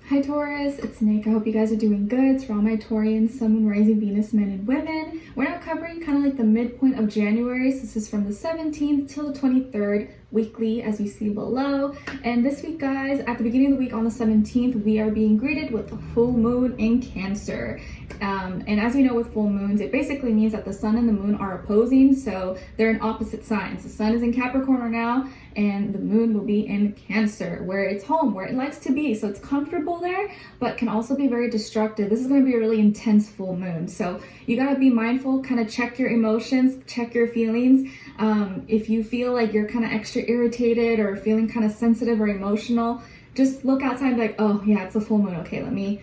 Hi Taurus, it's Nick. I hope you guys are doing good. It's for all my Taurians, Sun, Moon, Rising, Venus, men and women. We're now covering kind of like the midpoint of January. So this is from the 17th till the 23rd weekly, as you see below. And this week, guys, at the beginning of the week on the 17th, we are being greeted with a full moon in Cancer. And as you know, with full moons, it basically means that the sun and the moon are opposing, so they're in opposite signs. The sun is in Capricorn right now, and the moon will be in Cancer, where it's home, where it likes to be. So it's comfortable there, but can also be very destructive. This is going to be a really intense full moon, so you got to be mindful, kind of check your emotions, check your feelings. If you feel like you're kind of extra irritated or feeling kind of sensitive or emotional, just look outside and be like, oh yeah, it's a full moon. Okay, let me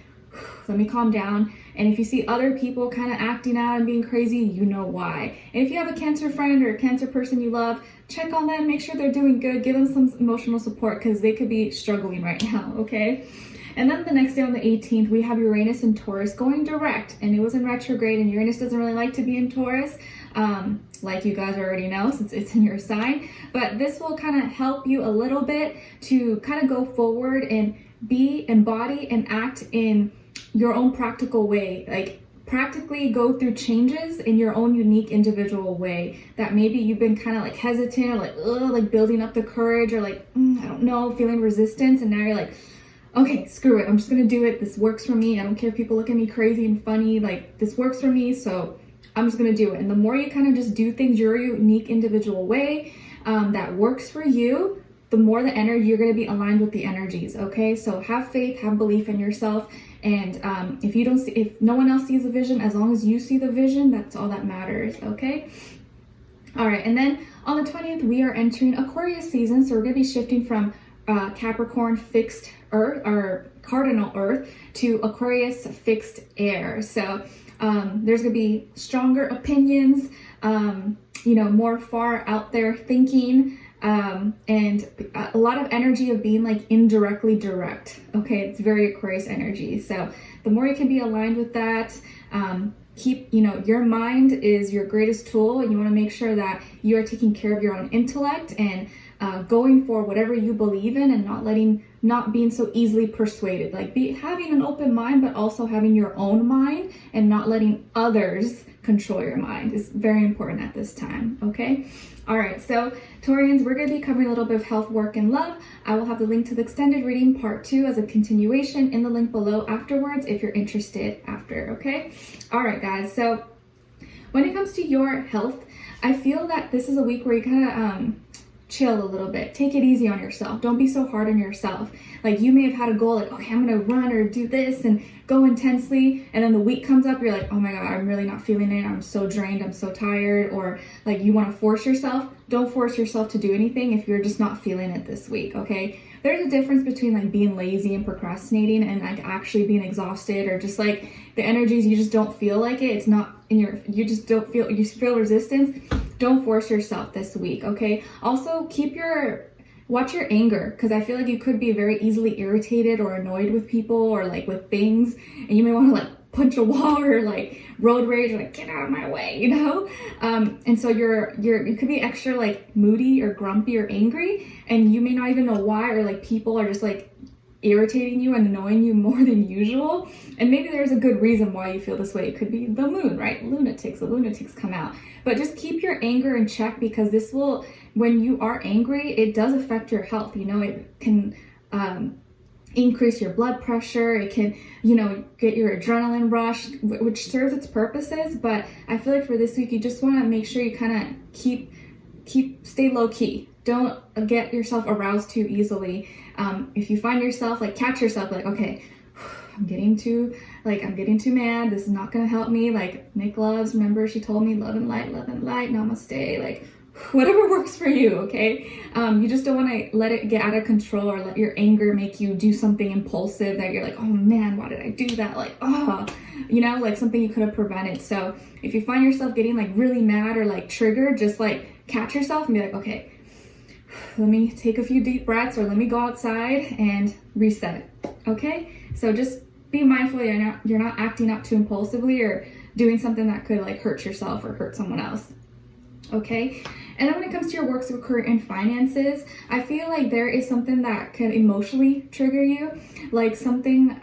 calm down. And if you see other people kind of acting out and being crazy, you know why. And if you have a Cancer friend or a Cancer person you love, check on them, make sure they're doing good, give them some emotional support because they could be struggling right now, okay? And then the next day on the 18th, we have Uranus and Taurus going direct, and it was in retrograde, and Uranus doesn't really like to be in Taurus, like you guys already know since it's in your sign. But this will kind of help you a little bit to kind of go forward and embody and act in your own practical way, like practically go through changes in your own unique individual way that maybe you've been kind of like hesitant or like building up the courage or like, I don't know, feeling resistance. And now you're like, okay, screw it. I'm just going to do it. This works for me. I don't care if people look at me crazy and funny, like this works for me. So I'm just going to do it. And the more you kind of just do things your unique individual way that works for you, the more the energy, you're going to be aligned with the energies. Okay. So have faith, have belief in yourself. And if no one else sees the vision, as long as you see the vision, that's all that matters. Okay. All right. And then on the 20th, we are entering Aquarius season. So we're going to be shifting from Capricorn fixed earth or cardinal earth to Aquarius fixed air. So there's going to be stronger opinions, more far out there thinking, and a lot of energy of being like indirectly direct. Okay, it's very Aquarius energy. So the more you can be aligned with that, keep, your mind is your greatest tool, and you want to make sure that you are taking care of your own intellect and going for whatever you believe in, and not being so easily persuaded. Like having an open mind, but also having your own mind and not letting others control your mind is very important at this time. Okay. All right. So Taurians, we're going to be covering a little bit of health, work, and love. I will have the link to the extended reading part 2 as a continuation in the link below afterwards if you're interested after. Okay. All right, guys. So when it comes to your health, I feel that this is a week where you kind of, chill a little bit. Take it easy on yourself. Don't be so hard on yourself. Like you may have had a goal like, okay, I'm going to run or do this and go intensely. And then the week comes up, you're like, oh my God, I'm really not feeling it. I'm so drained. I'm so tired. Or like you want to force yourself. Don't force yourself to do anything if you're just not feeling it this week. Okay. There's a difference between like being lazy and procrastinating and like actually being exhausted, or just like the energies, you just don't feel like it. It's not in you feel resistance. Don't force yourself this week. Okay. Also watch your anger, because I feel like you could be very easily irritated or annoyed with people or like with things, and you may want to like punch a wall or like road rage or like get out of my way, and so you could be extra like moody or grumpy or angry, and you may not even know why, or like people are just like irritating you and annoying you more than usual, and maybe there's a good reason why you feel this way. It could be the moon, right? The lunatics come out. But just keep your anger in check, because this will, when you are angry, it does affect your health. It can increase your blood pressure. It can, get your adrenaline rush, which serves its purposes. But I feel like for this week, you just want to make sure you kind of stay low key. Don't get yourself aroused too easily. If you find yourself catch yourself okay, I'm getting too mad. This is not going to help me. Like Nicloves, remember she told me love and light, namaste, whatever works for you. Okay. You just don't want to let it get out of control or let your anger make you do something impulsive that you're like, oh man, why did I do that? Something you could have prevented. So if you find yourself getting really mad or triggered, just catch yourself and be like, okay, let me take a few deep breaths, or let me go outside and reset. Okay. So just be mindful you're not acting up too impulsively or doing something that could hurt yourself or hurt someone else. Okay, and then when it comes to your work, so career and finances, I feel like there is something that can emotionally trigger you, like something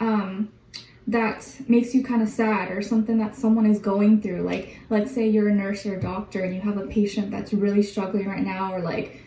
that makes you kind of sad, or something that someone is going through. Like, let's say you're a nurse or a doctor and you have a patient that's really struggling right now, or like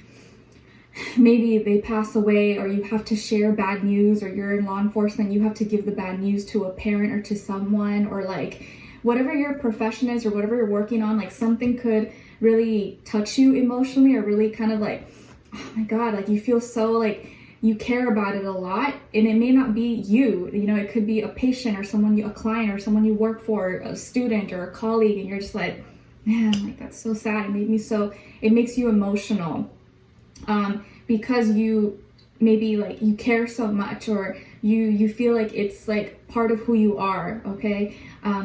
maybe they pass away, or you have to share bad news, or you're in law enforcement, you have to give the bad news to a parent or to someone, or like whatever your profession is or whatever you're working on, like something could really touch you emotionally, or really kind of like, oh my God, like you feel so like you care about it a lot. And it may not be you, you know, it could be a patient or someone, a client or someone you work for, a student or a colleague, and you're just like, man, like that's so sad. It makes you emotional. Because you maybe like you care so much, or you feel like it's like part of who you are. Okay,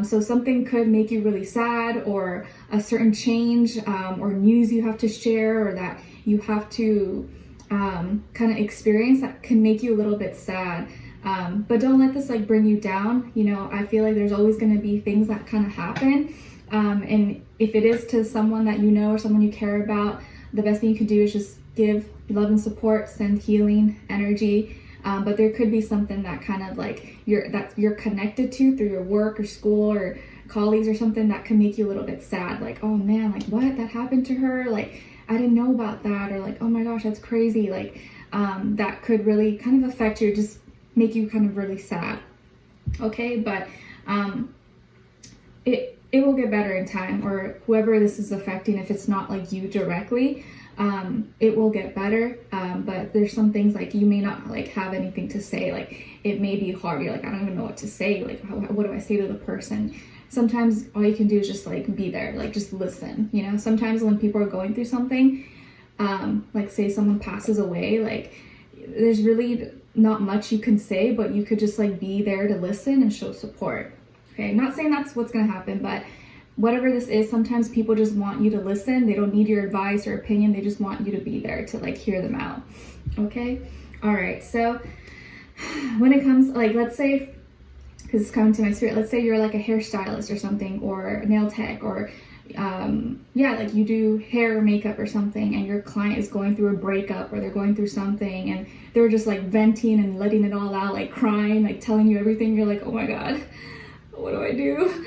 so something could make you really sad, or a certain change or news you have to share, or that you have to kind of experience, that can make you a little bit sad. But don't let this like bring you down. You know, I feel like there's always going to be things that kind of happen, and if it is to someone that you know or someone you care about, the best thing you can do is just give love and support, send healing energy. But there could be something that kind of like you're connected to through your work or school or colleagues or something, that can make you a little bit sad. Like, oh man, like what, that happened to her? Like, I didn't know about that. Or like, oh my gosh, that's crazy. Like, that could really kind of affect you, just make you kind of really sad. Okay, but it will get better in time, or whoever this is affecting, if it's not like you directly, it will get better. But there's some things like you may not like have anything to say. Like, it may be hard. You're like, I don't even know what to say. Like, what do I say to the person? Sometimes all you can do is just like be there, like just listen. You know, sometimes when people are going through something, like say someone passes away, like there's really not much you can say, but you could just like be there to listen and show support. Okay, not saying that's what's gonna happen, but whatever this is, sometimes people just want you to listen. They don't need your advice or opinion. They just want you to be there to like hear them out. Okay, all right. So when it comes, like, let's say, because it's coming to my spirit, let's say you're like a hairstylist or something, or a nail tech, or like you do hair or makeup or something, and your client is going through a breakup, or they're going through something, and they're just like venting and letting it all out, like crying, like telling you everything. You're like, oh my God, what do I do?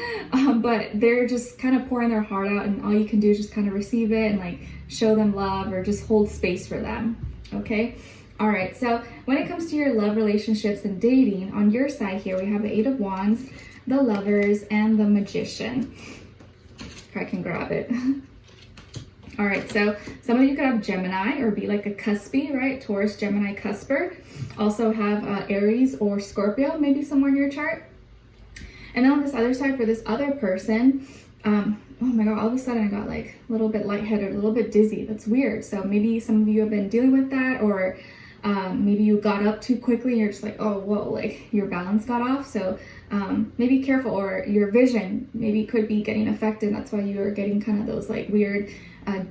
But they're just kind of pouring their heart out, and all you can do is just kind of receive it and like show them love, or just hold space for them. Okay. All right, so when it comes to your love, relationships, and dating, on your side here, we have the Eight of Wands, the Lovers, and the Magician. If I can grab it. All right, so some of you could have Gemini, or be like a cuspy, right? Taurus, Gemini, cusper. Also have Aries or Scorpio, maybe somewhere in your chart. And then on this other side, for this other person, oh my God, all of a sudden I got like a little bit lightheaded, a little bit dizzy. That's weird. So maybe some of you have been dealing with that, or maybe you got up too quickly and you're just like, oh, whoa, like your balance got off. So maybe careful, or your vision maybe could be getting affected. That's why you're getting kind of those like weird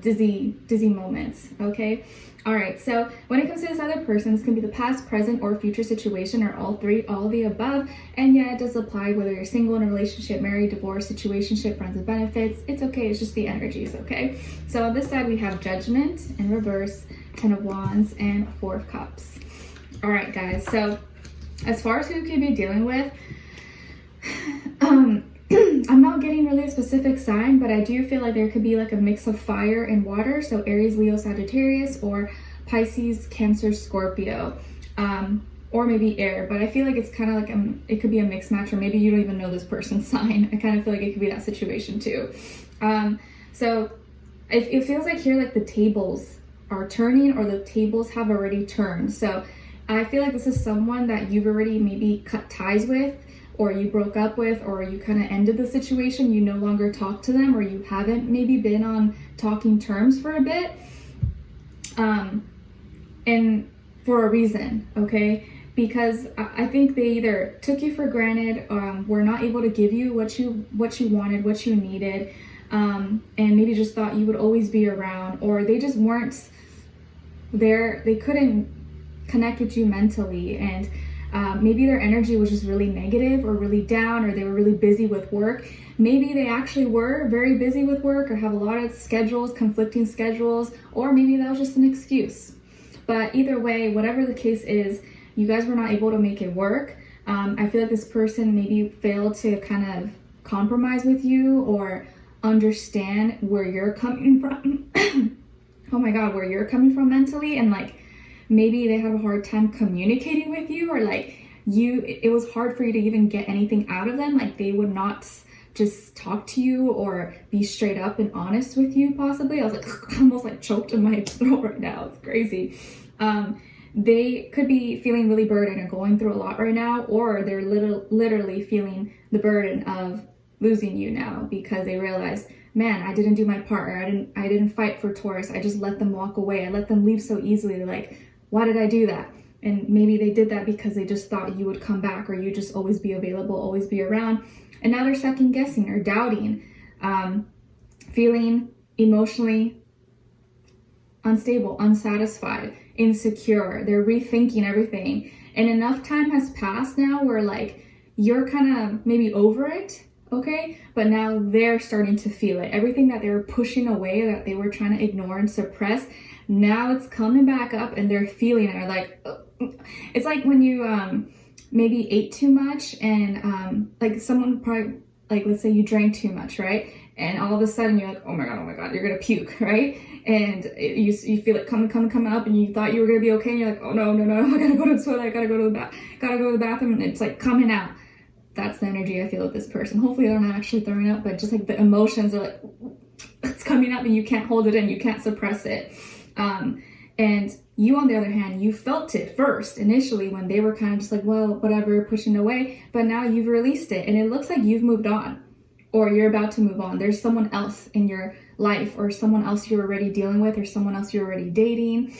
dizzy moments. Okay. All right. So when it comes to this other person, this can be the past, present, or future situation, or all three, all of the above. And yeah, it does apply whether you're single, in a relationship, married, divorced, situationship, friends with benefits. It's okay. It's just the energies. Okay. So on this side, we have Judgment in reverse, Ten of Wands, and Four of Cups. All right, guys. So as far as who you could be dealing with, I'm not getting really a specific sign, but I do feel like there could be like a mix of fire and water. So Aries, Leo, Sagittarius, or Pisces, Cancer, Scorpio, or maybe air. But I feel like it's kind of like it could be a mixed match, or maybe you don't even know this person's sign. I kind of feel like it could be that situation too. So it feels like here, like the tables are turning, or the tables have already turned. So I feel like this is someone that you've already maybe cut ties with, or you broke up with, or you kind of ended the situation. You no longer talk to them, or you haven't maybe been on talking terms for a bit, and for a reason. Okay, because I think they either took you for granted, were not able to give you what you wanted, what you needed, and maybe just thought you would always be around, or they just weren't there. They couldn't connect with you mentally, and Maybe their energy was just really negative or really down, or they were really busy with work. Maybe they actually were very busy with work or have a lot of schedules, conflicting schedules, or maybe that was just an excuse. But either way, whatever the case is, you guys were not able to make it work. I feel like this person maybe failed to kind of compromise with you or understand where you're coming from. Oh my God, where you're coming from mentally, and like maybe they had a hard time communicating with you, or like it was hard for you to even get anything out of them. Like they would not just talk to you or be straight up and honest with you, possibly. I was like almost like choked in my throat right now. It's crazy. They could be feeling really burdened or going through a lot right now, or they're literally feeling the burden of losing you now because they realize, man, I didn't do my part, or I didn't fight for Taurus. I just let them walk away. I let them leave so easily. They're like, why did I do that? And maybe they did that because they just thought you would come back, or you just always be available, always be around. And now they're second guessing or doubting, feeling emotionally unstable, unsatisfied, insecure. They're rethinking everything. And enough time has passed now where like you're kind of maybe over it, okay? But now they're starting to feel it. Everything that they were pushing away, that they were trying to ignore and suppress, now it's coming back up and they're feeling it. Or like, it's like when you maybe ate too much and like someone probably, like let's say you drank too much, right? And all of a sudden you're like, oh my God, you're gonna puke, right? And you feel it coming up, and you thought you were gonna be okay, and you're like, oh no, I gotta go to the toilet, I gotta go to the bathroom, and it's like coming out. That's the energy I feel with this person. Hopefully they're not actually throwing up, but just like the emotions are like, it's coming up and you can't hold it in, you can't suppress it. And you, on the other hand, you felt it first initially when they were kind of just like, well, whatever, pushing away, but now you've released it and it looks like you've moved on, or you're about to move on. There's someone else in your life, or someone else you're already dealing with, or someone else you're already dating,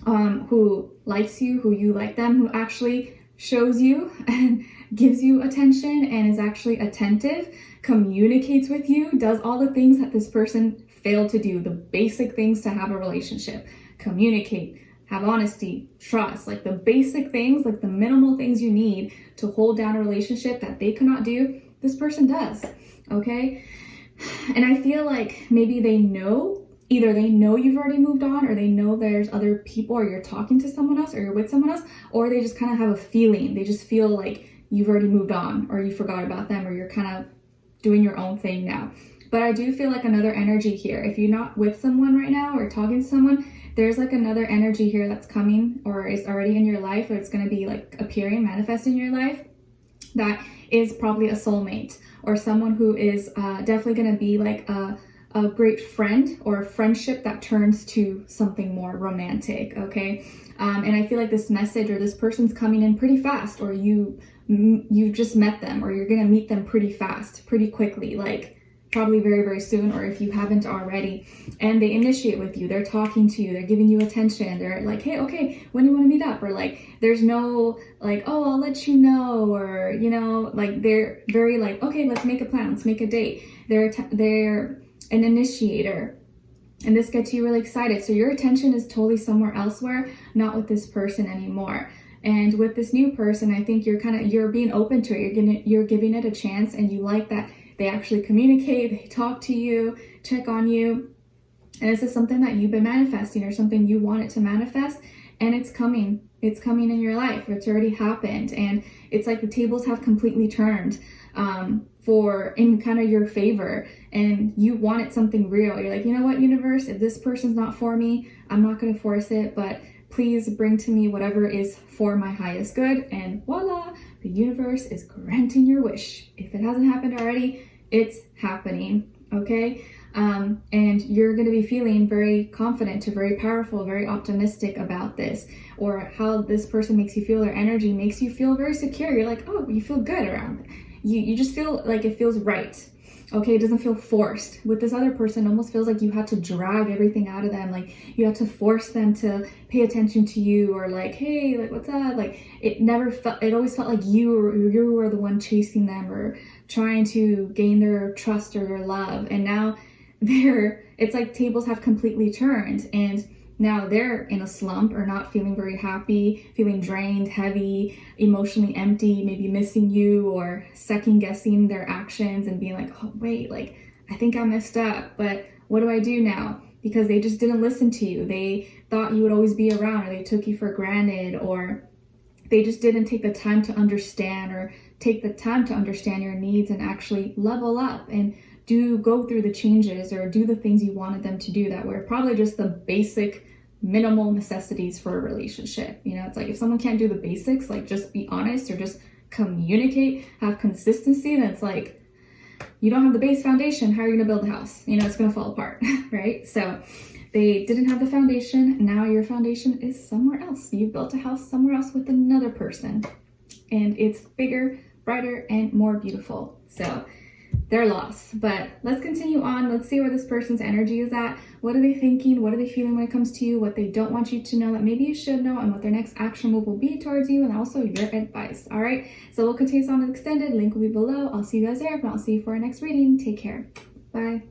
who likes you, who you like them, who actually shows you and gives you attention and is actually attentive, communicates with you, does all the things that this person failed to do, the basic things to have a relationship. Communicate, have honesty, trust, like the basic things, like the minimal things you need to hold down a relationship that they cannot do, this person does, okay? And I feel like maybe they know, either they know you've already moved on, or they know there's other people, or you're talking to someone else, or you're with someone else, or they just kind of have a feeling. They just feel like you've already moved on, or you forgot about them, or you're kind of doing your own thing now. But I do feel like another energy here. If you're not with someone right now or talking to someone, there's like another energy here that's coming, or is already in your life, or it's going to be like appearing, manifesting in your life, that is probably a soulmate, or someone who is definitely going to be like a great friend, or a friendship that turns to something more romantic, okay? And I feel like this message, or this person's coming in pretty fast, or you just met them, or you're going to meet them pretty fast, pretty quickly, like probably very, very soon, or if you haven't already, and they initiate with you, they're talking to you, they're giving you attention, they're like, hey, okay, when do you want to meet up? Or like, there's no like, oh, I'll let you know, or, you know, like they're very like, okay, let's make a plan, let's make a date. They're an initiator, and this gets you really excited. So your attention is totally somewhere elsewhere, not with this person anymore. And with this new person, I think you're being open to it. You're giving it a chance, and you like that they actually communicate, they talk to you, check on you. And this is something that you've been manifesting, or something you wanted to manifest, and it's coming in your life. It's already happened, and it's like the tables have completely turned in kind of your favor, and you wanted something real. You're like, you know what, universe, if this person's not for me, I'm not going to force it, but please bring to me whatever is for my highest good. And voila, the universe is granting your wish. If it hasn't happened already, it's happening, okay? And you're going to be feeling very confident, very powerful, very optimistic about this, or how this person makes you feel. Their energy makes you feel very secure. You're like, oh, you feel good around it. You just feel like it feels right. Okay, it doesn't feel forced. With this other person, it almost feels like you had to drag everything out of them. Like you had to force them to pay attention to you, or like, hey, like what's up? Like it always felt like you were the one chasing them, or trying to gain their trust or their love. And now it's like tables have completely turned, and now they're in a slump or not feeling very happy, feeling drained, heavy, emotionally empty, maybe missing you or second guessing their actions and being like, oh wait, like I think I messed up, but what do I do now? Because they just didn't listen to you. They thought you would always be around, or they took you for granted, or they just didn't take the time to understand, or take the time to understand your needs and actually level up and go through the changes or do the things you wanted them to do that were probably just the basic minimal necessities for a relationship. You know, it's like if someone can't do the basics, like just be honest or just communicate, have consistency, then it's like, you don't have the base foundation, how are you gonna build a house? You know, it's gonna fall apart, right? So they didn't have the foundation. Now your foundation is somewhere else. You've built a house somewhere else with another person, and it's bigger, brighter, and more beautiful. So they're lost. But let's continue on. Let's see where this person's energy is at. What are they thinking? What are they feeling when it comes to you? What they don't want you to know that maybe you should know, and what their next action move will be towards you, and also your advice. All right. So we'll continue on extended. Link will be below. I'll see you guys there. If not, I'll see you for our next reading. Take care. Bye.